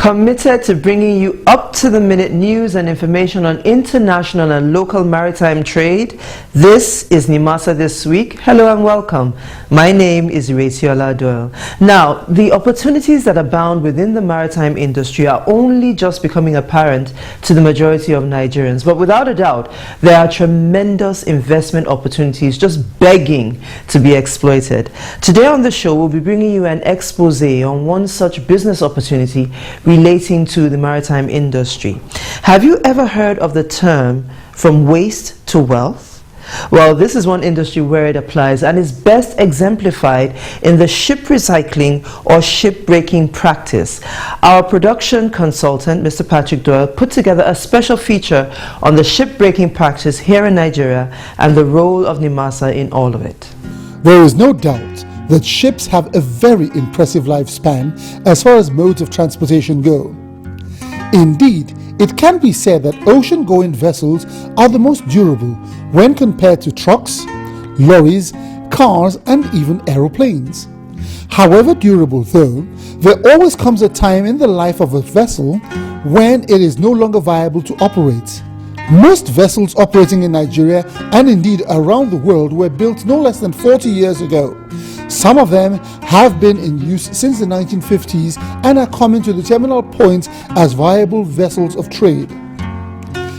Committed to bringing you up-to-the-minute news and information on international and local maritime trade, this is Nimasa This Week. Hello and welcome. My name is Ireciola Doyle. Now, the opportunities that abound within the maritime industry are only just becoming apparent to the majority of Nigerians, but without a doubt, there are tremendous investment opportunities just begging to be exploited. Today on the show, we'll be bringing you an expose on one such business opportunity relating to the maritime industry. Have you ever heard of the term from waste to wealth? Well, this is one industry where it applies and is best exemplified in the ship recycling or shipbreaking practice. Our production consultant, Mr. Patrick Doyle, put together a special feature on the shipbreaking practice here in Nigeria and the role of Nimasa in all of it. There is no doubt that ships have a very impressive lifespan as far as modes of transportation go. Indeed, it can be said that ocean-going vessels are the most durable when compared to trucks, lorries, cars, and even aeroplanes. However durable though, there always comes a time in the life of a vessel when it is no longer viable to operate. Most vessels operating in Nigeria and indeed around the world were built no less than 40 years ago. Some of them have been in use since the 1950s and are coming to the terminal point as viable vessels of trade.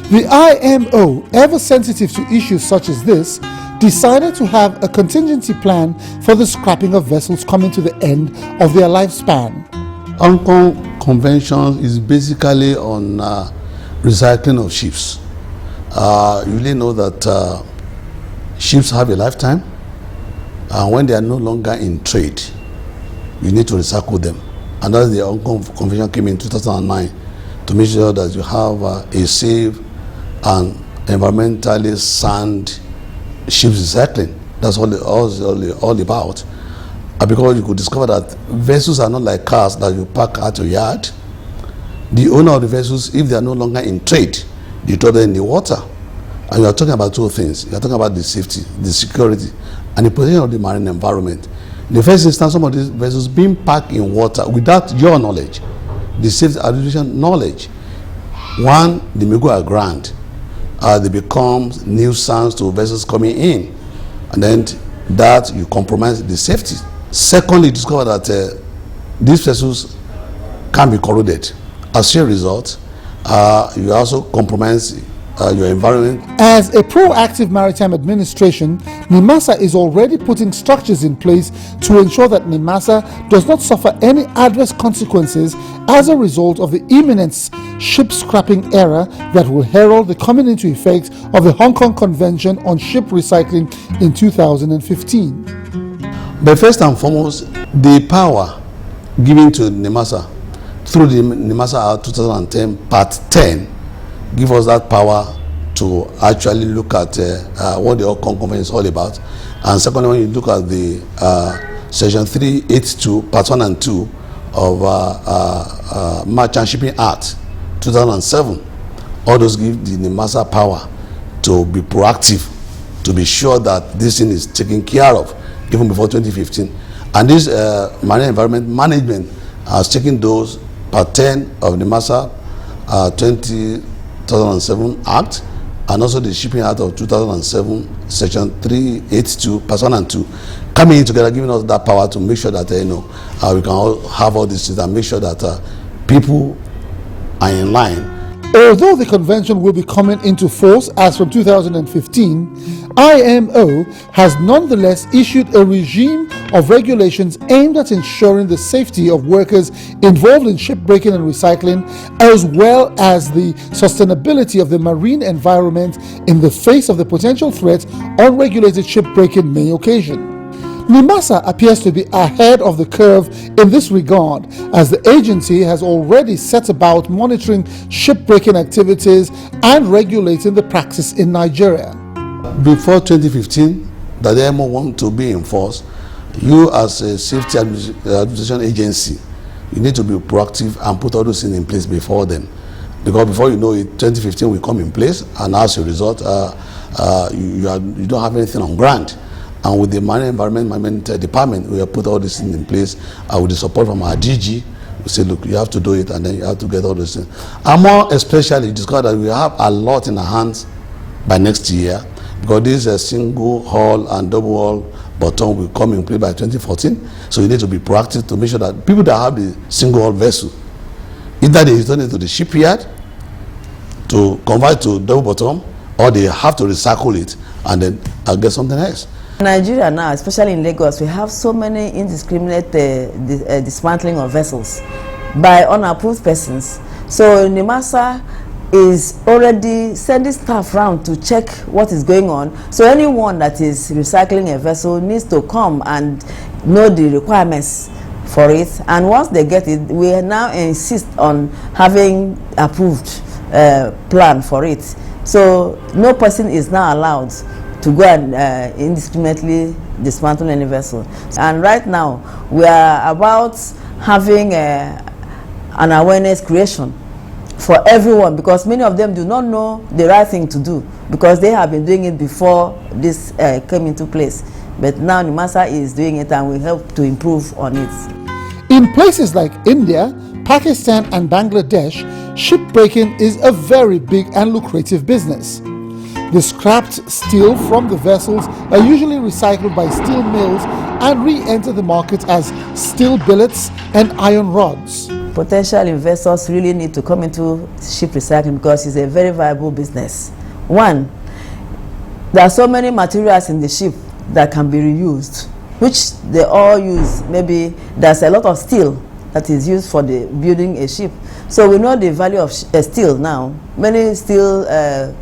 The IMO, ever sensitive to issues such as this, decided to have a contingency plan for the scrapping of vessels coming to the end of their lifespan. Hong Kong Convention is basically on recycling of ships. You really know that ships have a lifetime, and when they are no longer in trade, you need to recycle them. And that's the Hong Kong Convention came in 2009 to make sure that you have a safe and environmentally sound ships recycling. That's all about. Because you could discover that vessels are not like cars that you park at your yard. The owner of the vessels, if they are no longer in trade, you throw them in the water. And you are talking about two things. You are talking about the safety, the security, and the protection of the marine environment. In the first instance, some of these vessels being parked in water without your knowledge, the safety administration knowledge. One, they may go aground. They become nuisance to vessels coming in. And then that you compromise the safety. Secondly, discover that these vessels can be corroded. As a result, you also compromise your environment. As a proactive maritime administration, Nimasa is already putting structures in place to ensure that Nimasa does not suffer any adverse consequences as a result of the imminent ship scrapping era that will herald the coming into effect of the Hong Kong Convention on Ship Recycling in 2015. But first and foremost, the power given to Nimasa through the Nimasa Act 2010 Part 10 give us that power to actually look at what the Hong Kong Convention is all about. And secondly, when you look at the Section 382 Part 1 and 2 of Merchant Shipping Act 2007, all those give the Nimasa power to be proactive, to be sure that this thing is taken care of even before 2015. And this marine environment management has taken those Part 10 of Nimasa 2007 Act, and also the Shipping Act of 2007, Section 382, Part 1 and 2, coming in together, giving us that power to make sure that we can all have all these things and make sure that people are in line. Although the convention will be coming into force as from 2015, IMO has nonetheless issued a regime of regulations aimed at ensuring the safety of workers involved in shipbreaking and recycling, as well as the sustainability of the marine environment in the face of the potential threat unregulated shipbreaking may occasion. Nimasa appears to be ahead of the curve in this regard, as the agency has already set about monitoring shipbreaking activities and regulating the practice in Nigeria. Before 2015, that the IMO want to be enforced, you as a safety administration agency, you need to be proactive and put all those things in place before then. Because before you know it, 2015 will come in place, and as a result, you don't have anything on ground. And with the Marine Environment Management Department, we have put all this in place with the support from our DG. say, look, you have to do it, and then you have to get all those things. And more especially, discover that we have a lot in our hands by next year, because this is a single hull and double hull bottom will come in play by 2014. So you need to be proactive to make sure that people that have the single hull vessel, either they return it to the shipyard to convert to double bottom, or they have to recycle it and then get something else. In Nigeria now, especially in Lagos, we have so many indiscriminate dismantling of vessels by unapproved persons. So Nimasa is already sending staff around to check what is going on. So anyone that is recycling a vessel needs to come and know the requirements for it. And once they get it, we now insist on having approved plan for it. So no person is now allowed to go and indiscriminately dismantle any vessel. And right now, we are about having an awareness creation for everyone, because many of them do not know the right thing to do, because they have been doing it before this came into place. But now Nimasa is doing it, and we help to improve on it. In places like India, Pakistan and Bangladesh, shipbreaking is a very big and lucrative business. The scrapped steel from the vessels are usually recycled by steel mills and re-enter the market as steel billets and iron rods. Potential investors really need to come into ship recycling because it's a very viable business. One, there are so many materials in the ship that can be reused, which they all use. Maybe there's a lot of steel that is used for the building a ship. So we know the value of steel now. Many steel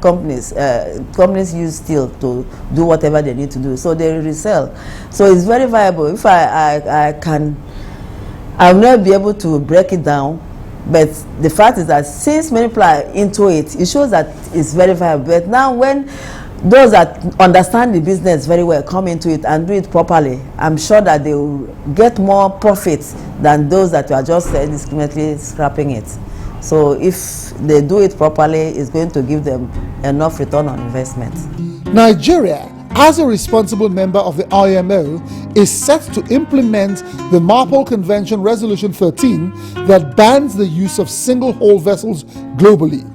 companies use steel to do whatever they need to do. So they resell. So it's very viable. If I will not be able to break it down, but the fact is that since many people are into it, it shows that it's very viable. But now when those that understand the business very well come into it and do it properly, I'm sure that they will get more profits than those that are just indiscriminately scrapping it. So if they do it properly, it's going to give them enough return on investment. Nigeria, as a responsible member of the IMO, is set to implement the MARPOL Convention Resolution 13 that bans the use of single-hull vessels globally.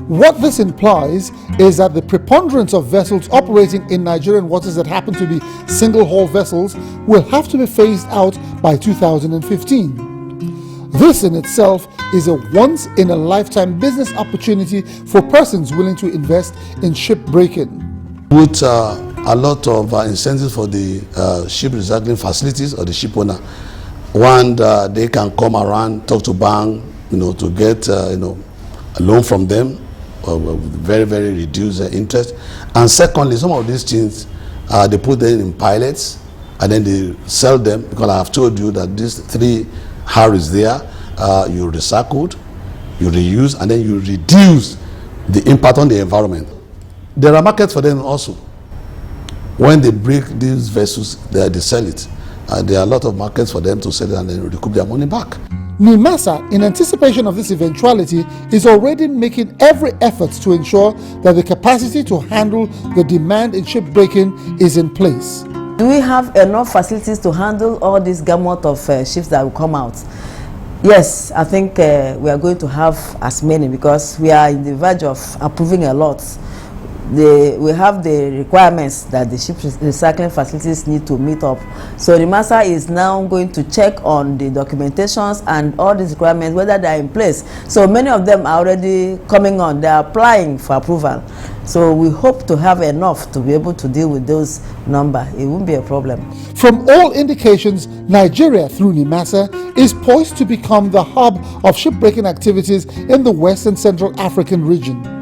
What this implies is that the preponderance of vessels operating in Nigerian waters that happen to be single-hull vessels will have to be phased out by 2015. This in itself is a once-in-a-lifetime business opportunity for persons willing to invest in shipbreaking. Put a lot of incentives for the ship recycling facilities or the ship owner. One, they can come around, talk to bank, to get a loan from them, with very, very reduced interest. And secondly, some of these things, they put them in pilots and then they sell them, because I have told you that these three R's there, you recycled, you reuse, and then you reduce the impact on the environment. There are markets for them also. When they break these vessels, they sell it. There are a lot of markets for them to sell it and then recoup their money back. Nimasa, in anticipation of this eventuality, is already making every effort to ensure that the capacity to handle the demand in shipbreaking is in place. Do we have enough facilities to handle all this gamut of ships that will come out? Yes, I think we are going to have as many, because we are in the verge of approving a lot. We have the requirements that the ship recycling facilities need to meet up. So Nimasa is now going to check on the documentations and all these requirements, whether they are in place. So many of them are already coming on. They are applying for approval. So we hope to have enough to be able to deal with those numbers. It won't be a problem. From all indications, Nigeria, through Nimasa, is poised to become the hub of shipbreaking activities in the West and Central African region.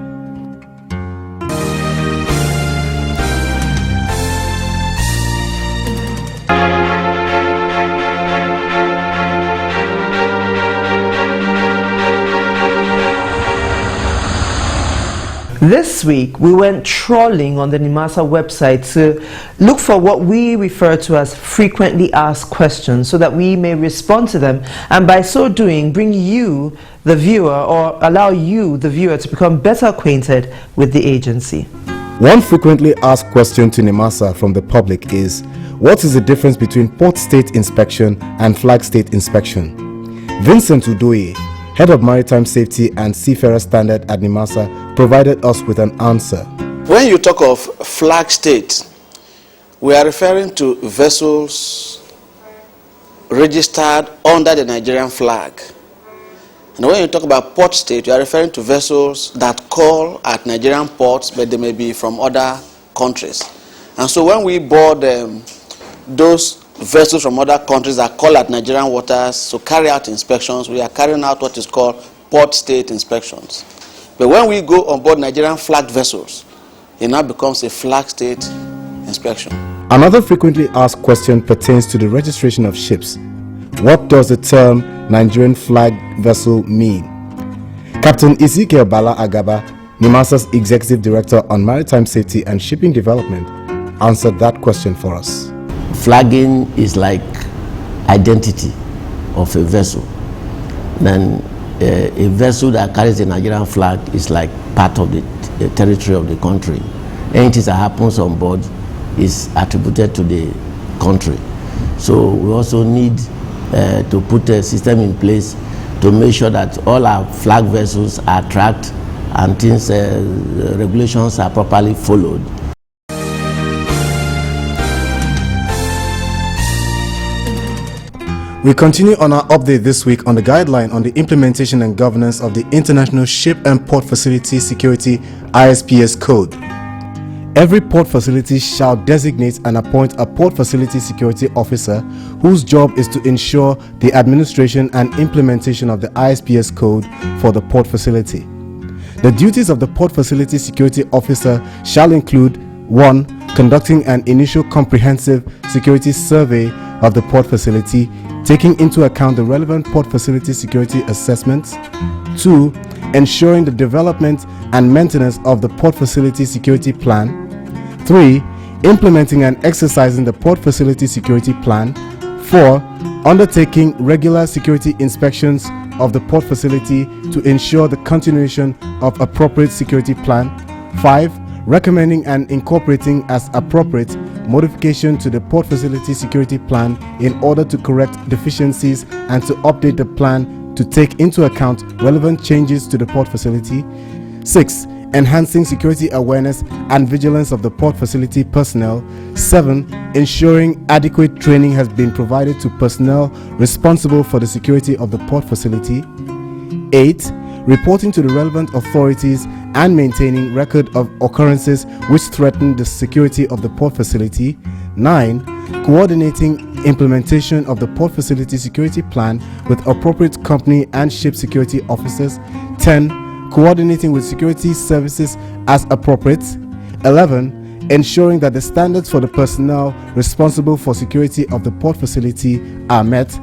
This week, we went trawling on the Nimasa website to look for what we refer to as frequently asked questions, so that we may respond to them, and by so doing, bring you, the viewer, or allow you, the viewer, to become better acquainted with the agency. One frequently asked question to Nimasa from the public is, what is the difference between port state inspection and flag state inspection? Vincent Udoye, Head of Maritime Safety and Seafarer Standard at Nimasa, provided us with an answer. When you talk of flag state, we are referring to vessels registered under the Nigerian flag. And when you talk about port state, you are referring to vessels that call at Nigerian ports, but they may be from other countries. And so when we board those vessels from other countries that call at Nigerian waters to carry out inspections, we are carrying out what is called port state inspections. But when we go on board Nigerian flagged vessels, it now becomes a flag state inspection. Another frequently asked question pertains to the registration of ships. What does the term Nigerian flag vessel mean? Captain Ezekiel Bala Agaba, Nimasa's Executive Director on Maritime Safety and Shipping Development, answered that question for us. Flagging is like identity of a vessel. Then a vessel that carries a Nigerian flag is like part of the territory of the country. Anything that happens on board is attributed to the country. So we also need to put a system in place to make sure that all our flag vessels are tracked and things, regulations are properly followed. We continue on our update this week on the guideline on the implementation and governance of the International Ship and Port Facility Security ISPS Code. Every port facility shall designate and appoint a Port Facility Security Officer whose job is to ensure the administration and implementation of the ISPS Code for the port facility. The duties of the Port Facility Security Officer shall include 1. Conducting an initial comprehensive security survey of the port facility, taking into account the relevant port facility security assessments. 2. Ensuring the development and maintenance of the port facility security plan. 3. Implementing and exercising the port facility security plan. 4. Undertaking regular security inspections of the port facility to ensure the continuation of appropriate security plan. 5. Recommending and incorporating as appropriate modification to the port facility security plan in order to correct deficiencies and to update the plan to take into account relevant changes to the port facility. 6. Enhancing security awareness and vigilance of the port facility personnel. 7. Ensuring adequate training has been provided to personnel responsible for the security of the port facility. 8. Reporting to the relevant authorities and maintaining record of occurrences which threaten the security of the port facility. 9. Coordinating implementation of the port facility security plan with appropriate company and ship security officers. 10. Coordinating with security services as appropriate. 11. Ensuring that the standards for the personnel responsible for security of the port facility are met.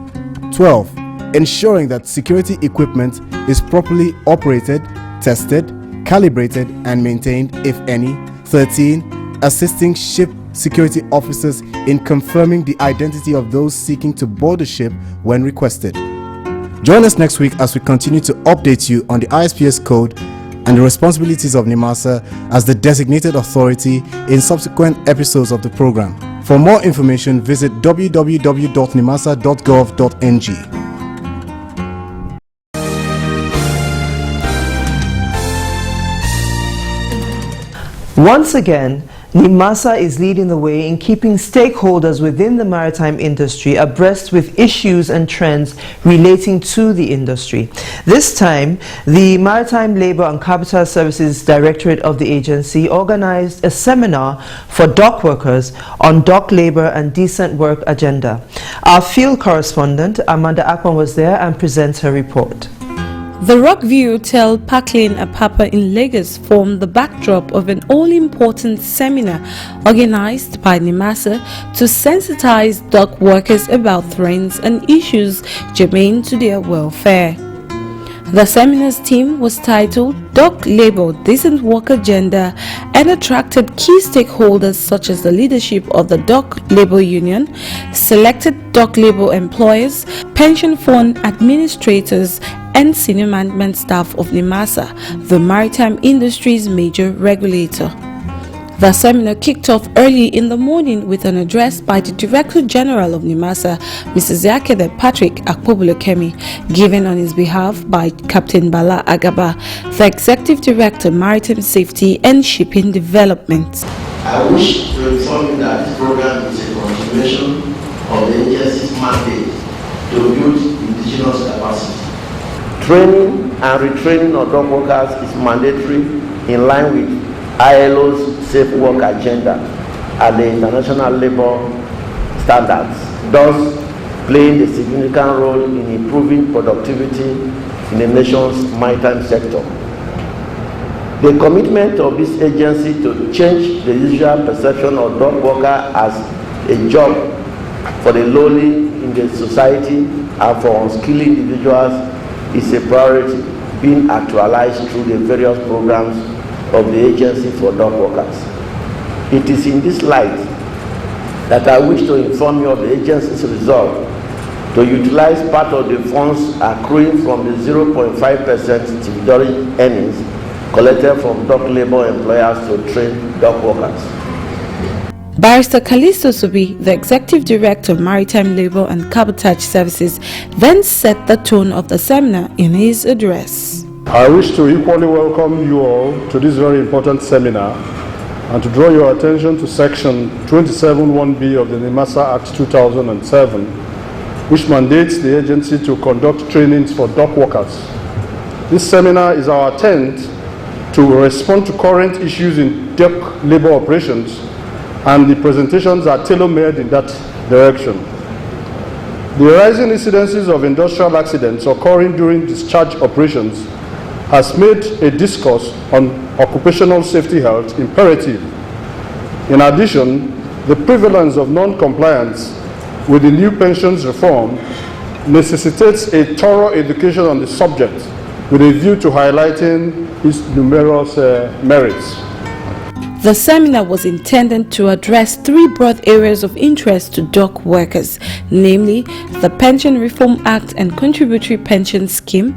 12. Ensuring that security equipment is properly operated, tested, calibrated, and maintained, if any. 13. Assisting ship security officers in confirming the identity of those seeking to board the ship when requested. Join us next week as we continue to update you on the ISPS code and the responsibilities of Nimasa as the designated authority in subsequent episodes of the program. For more information, visit www.nimasa.gov.ng. Once again, Nimasa is leading the way in keeping stakeholders within the maritime industry abreast with issues and trends relating to the industry. This time, the Maritime Labour and Capital Services Directorate of the agency organized a seminar for dock workers on dock labour and decent work agenda. Our field correspondent, Amanda Akpan, was there and presents her report. The Rockview Hotel, Park Lane, Apapa in Lagos formed the backdrop of an all-important seminar organized by Nimasa to sensitize dock workers about trends and issues germane to their welfare. The seminar's theme was titled Dock Labor, Decent Work Agenda and attracted key stakeholders such as the leadership of the Dock Labor Union, selected dock labor employers, pension fund administrators, and senior management staff of Nimasa, the maritime industry's major regulator. The seminar kicked off early in the morning with an address by the Director General of Nimasa, Mrs. Yakede Patrick Akpobulokemi, given on his behalf by Captain Bala Agaba, the Executive Director, Maritime Safety and Shipping Development. I wish to inform you that this program is a continuation of the agency's mandate to build indigenous capacity. Training and retraining of dock workers is mandatory in line with ILO's Safe Work Agenda and the International Labour Standards, thus playing a significant role in improving productivity in the nation's maritime sector. The commitment of this agency to change the usual perception of dock worker as a job for the lowly in the society and for unskilled individuals is a priority being actualized through the various programs of the agency for dock workers. It is in this light that I wish to inform you of the agency's resolve to utilize part of the funds accruing from the 0.5% individual earnings collected from dock labor employers to train dock workers. Barrister Kalisto Subi, the Executive Director of Maritime Labour and Cabotage Services, then set the tone of the seminar in his address. I wish to equally welcome you all to this very important seminar and to draw your attention to Section 27(1)(b) of the Nimasa Act 2007, which mandates the agency to conduct trainings for dock workers. This seminar is our attempt to respond to current issues in dock labor operations, and the presentations are tailor-made in that direction. The rising incidences of industrial accidents occurring during discharge operations has made a discourse on occupational safety health imperative. In addition, the prevalence of non-compliance with the new pensions reform necessitates a thorough education on the subject with a view to highlighting its numerous merits. The seminar was intended to address three broad areas of interest to dock workers, namely the Pension Reform Act and Contributory Pension Scheme,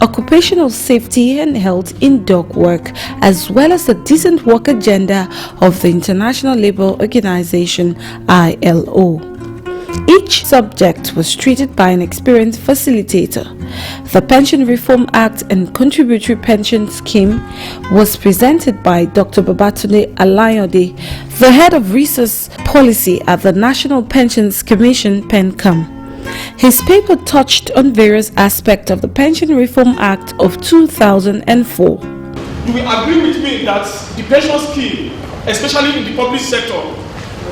occupational safety and health in dock work, as well as the Decent Work Agenda of the International Labour Organization, ILO. Each subject was treated by an experienced facilitator. The Pension Reform Act and Contributory Pension Scheme was presented by Dr. Babatunde Alayode, the head of resource policy at the National Pensions Commission, PENCOM. His paper touched on various aspects of the Pension Reform Act of 2004. You will agree with me that the pension scheme, especially in the public sector,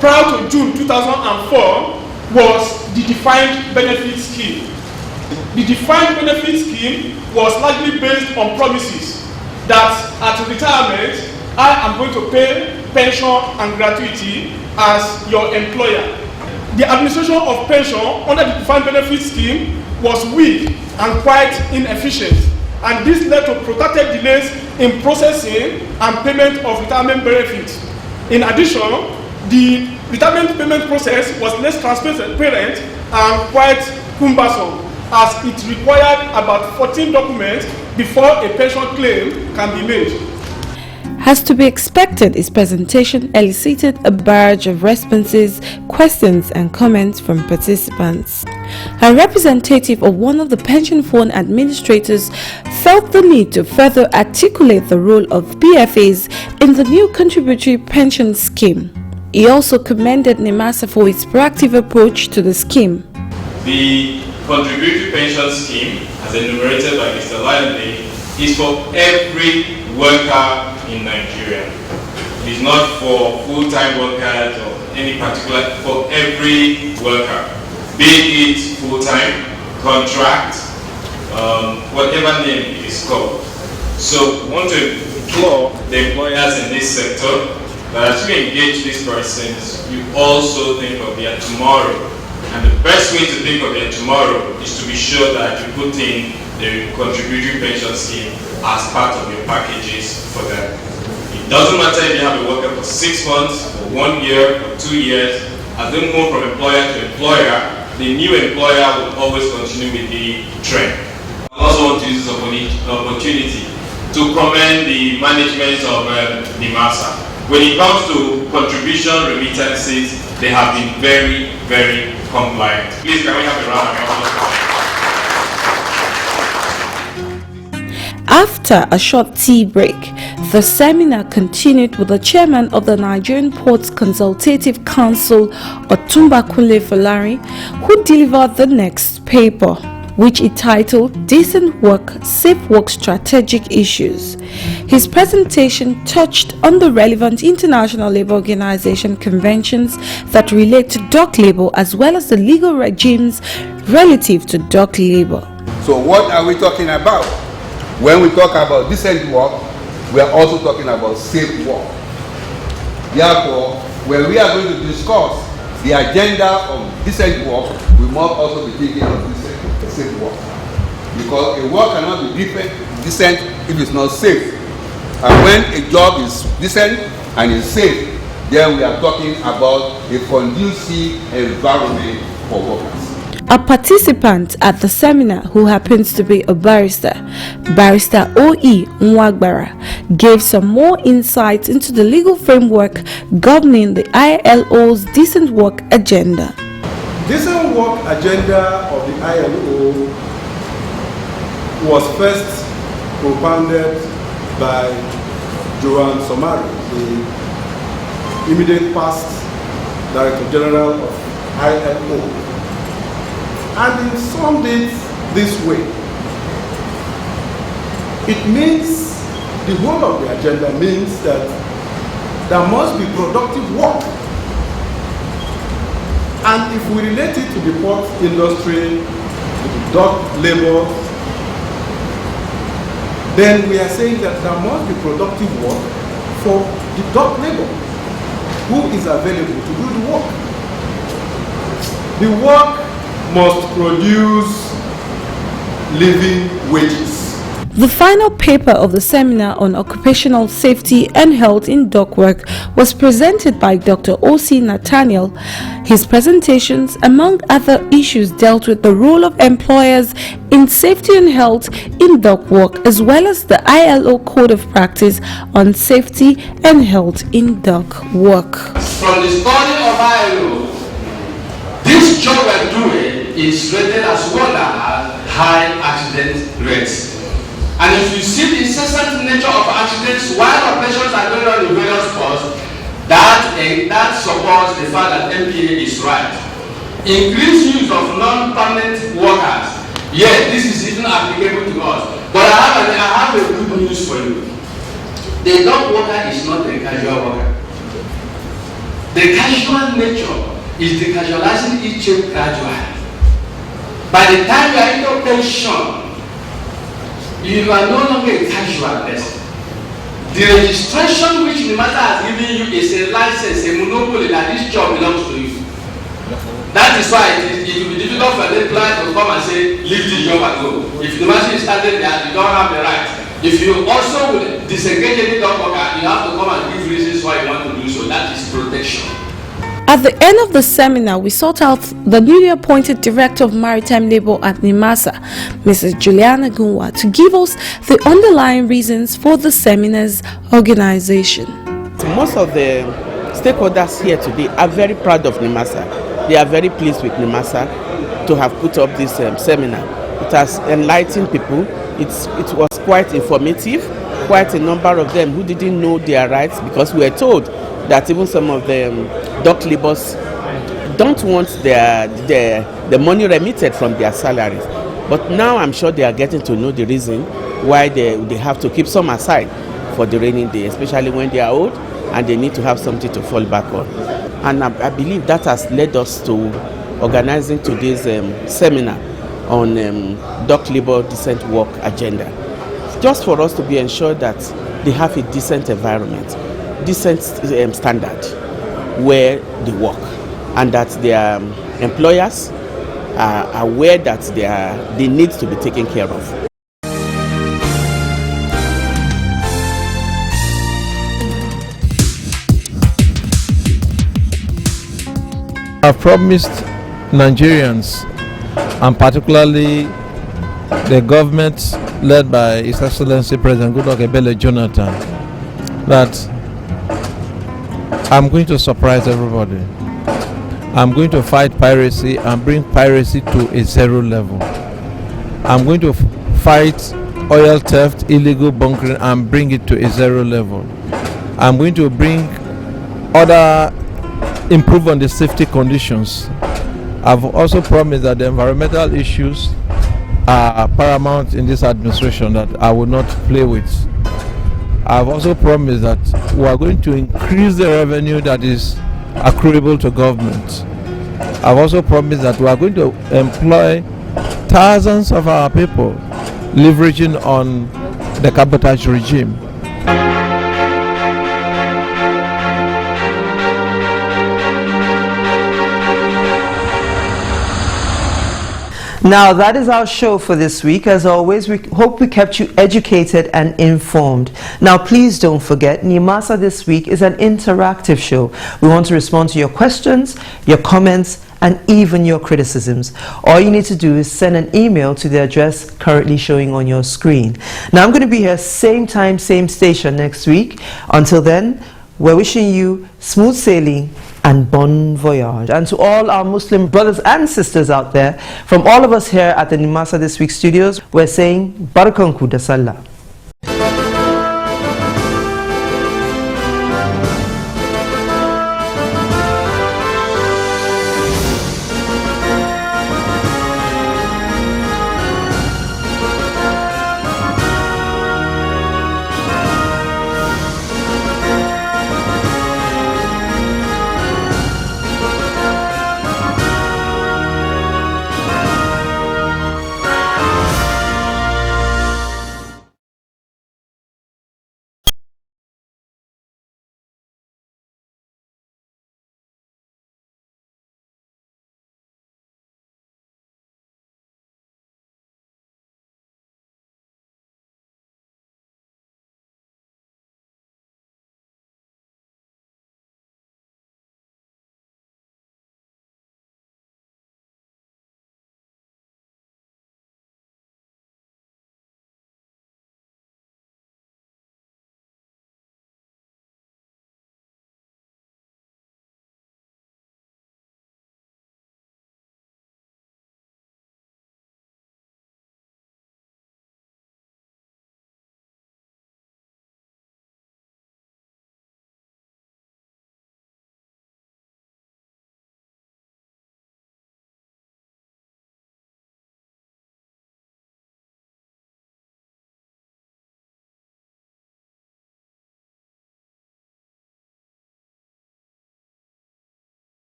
prior to June 2004, was the defined benefit scheme. The defined benefit scheme was largely based on promises that at retirement, I am going to pay pension and gratuity as your employer. The administration of pension under the defined benefit scheme was weak and quite inefficient, and this led to protracted delays in processing and payment of retirement benefits. In addition, the retirement payment process was less transparent and quite cumbersome, as it required about 14 documents before a pension claim can be made. As to be expected, his presentation elicited a barrage of responses, questions and comments from participants. A representative of one of the pension fund administrators felt the need to further articulate the role of PFAs in the new contributory pension scheme. He also commended Nimasa for its proactive approach to the scheme. The contributory pension scheme, as enumerated by Mr. Lyonde, is for every worker in Nigeria. It is not for full-time workers or any particular, for every worker, be it full-time, contract, whatever name it is called. So we want to implore the employers in this sector that as you engage these persons, you also think of their tomorrow. And the best way to think of their tomorrow is to be sure that you put in the contributory pension scheme as part of your packages for them. It doesn't matter if you have a worker for 6 months, or 1 year, or 2 years. As they move from employer to employer, the new employer will always continue with the trend. I also want to use this opportunity to commend the management of Nimasa. when it comes to contribution remittances, they have been very, very compliant. Please, can we have a round of applause? After a short tea break, the seminar continued with the chairman of the Nigerian Ports Consultative Council, Otumba Kunle Folari, who delivered the next paper, which he titled Decent Work, Safe Work Strategic Issues. His presentation touched on the relevant International Labour Organization conventions that relate to dock labor as well as the legal regimes relative to dock labor. So what are we talking about? When we talk about decent work, we are also talking about safe work. Therefore, when we are going to discuss the agenda of decent work, we must also be thinking of safe work. Because a work cannot be decent if it's not safe. And when a job is decent and is safe, then we are talking about a conducive environment for workers. A participant at the seminar, who happens to be a barrister, Barrister O.E. Nwagbara, gave some more insights into the legal framework governing the ILO's Decent Work Agenda. Decent Work Agenda of the ILO was first propounded by Joan Somari, the immediate past Director General of ILO. And he summed it this way. It means, the whole of the agenda means that there must be productive work. And if we relate it to the port industry, to the dock labor, then we are saying that there must be productive work for the dock labor who is available to do the work. The work must produce living wages. The final paper of the seminar on occupational safety and health in dock work was presented by Dr. O.C. Nathaniel. His presentations, among other issues, dealt with the role of employers in safety and health in dock work, as well as the ILO Code of Practice on safety and health in dock work. From the study of ILO, this job we're doing is rated as one that has high accident rates. And if you see the incessant nature of accidents while operations are going on in various ports, that supports the fact that MPA is right. Increased use of non-permanent workers. Yeah, this is even applicable to us. But I have a good news for you. The dock worker is not a casual worker. The casual nature is the casualizing each chain gradually. By the time you are in operation, you are no longer a casual person. The registration which Nimasa has given you is a license, a monopoly that this job belongs to you. That is why it will be difficult for the client to come and say, leave the job and go. If Nimasa is standing there, you don't have the right. If you also will disengage any dock worker, you have to come and give reasons why you want to do so. That is protection. At the end of the seminar, we sought out the newly appointed Director of Maritime Labour at Nimasa, Mrs. Juliana Gunwa, to give us the underlying reasons for the seminar's organization. Most of the stakeholders here today are very proud of Nimasa. They are very pleased with Nimasa to have put up this seminar. It has enlightened people. It was quite informative. Quite a number of them who didn't know their rights, because we were told that even some of the dock laborers don't want the money remitted from their salaries. But now I'm sure they are getting to know the reason why they have to keep some aside for the rainy day, especially when they are old and they need to have something to fall back on. And I believe that has led us to organizing today's seminar on dock labor decent work agenda. Just for us to be ensured that they have a decent environment, decent standard where they work, and that their employers are aware that they need to be taken care of. I promised Nigerians, and particularly the government led by His Excellency President Goodluck Ebele Jonathan, that I'm going to surprise everybody. I'm going to fight piracy and bring piracy to a zero level. I'm going to fight oil theft, illegal bunkering, and bring it to a zero level. I'm going to improve on the safety conditions. I've also promised that the environmental issues are paramount in this administration that I will not play with. I've also promised that we are going to increase the revenue that is accruable to government. I've also promised that we are going to employ thousands of our people, leveraging on the cabotage regime. Now, that is our show for this week. As always, we hope we kept you educated and informed. Now, please don't forget, Nimasa This Week is an interactive show. We want to respond to your questions, your comments, and even your criticisms. All you need to do is send an email to the address currently showing on your screen. Now, I'm going to be here same time, same station next week. Until then, we're wishing you smooth sailing and bon voyage. And to all our Muslim brothers and sisters out there, from all of us here at the Nimasa This Week studios, we're saying Barakanku da Sallah.